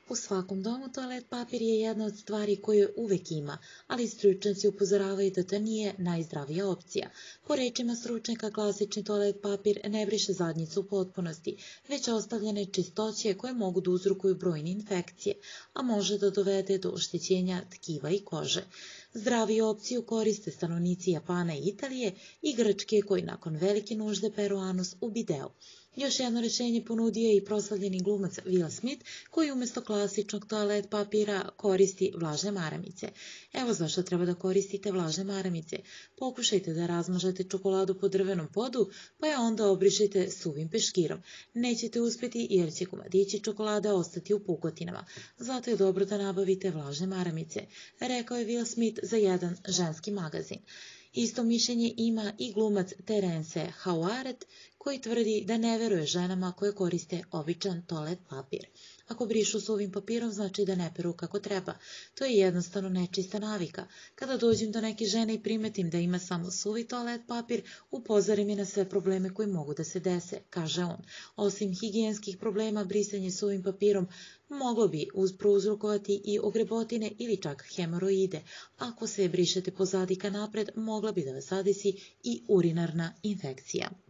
U svakom domu toalet papir je jedna od stvari koje uvek ima, ali stručnjaci upozoravaju da to nije najzdravija opcija. Po rečima stručnjaka, klasični toalet papir ne briše zadnjicu u potpunosti, već ostavljene čistoće koje mogu da uzrokuju brojne infekcije, a može da dovede do oštećenja tkiva i kože. Zdraviju opciju koriste stanovnici Japana i Italije i Grčke koji nakon velike nužde peru anus u bideu. Još jedno rešenje ponudio je i proslavljeni glumac Will Smith, koji umjesto klasičnog toalet papira koristi vlažne maramice. Evo zašto treba da koristite vlažne maramice. Pokušajte da razmažete čokoladu po drvenom podu, pa je onda obrišite suvim peškirom. Nećete uspjeti jer će komadići čokolade ostati u pukotinama. Zato je dobro da nabavite vlažne maramice, rekao je Will Smith za jedan ženski magazin. Isto mišljenje ima i glumac Terence Howard, koji tvrdi da ne veruje ženama koje koriste običan toalet papir. Ako brišu suvim papirom, znači da ne peru kako treba. To je jednostavno nečista navika. Kada dođem do neke žene i primetim da ima samo suvi toalet papir, upozorim je na sve probleme koji mogu da se dese, kaže on. Osim higijenskih problema, brisanje suvim papirom moglo bi prouzrokovati i ogrebotine ili čak hemoroide. Ako se brišete pozadi ka napred, mogla bi da vas zadesi i urinarna infekcija.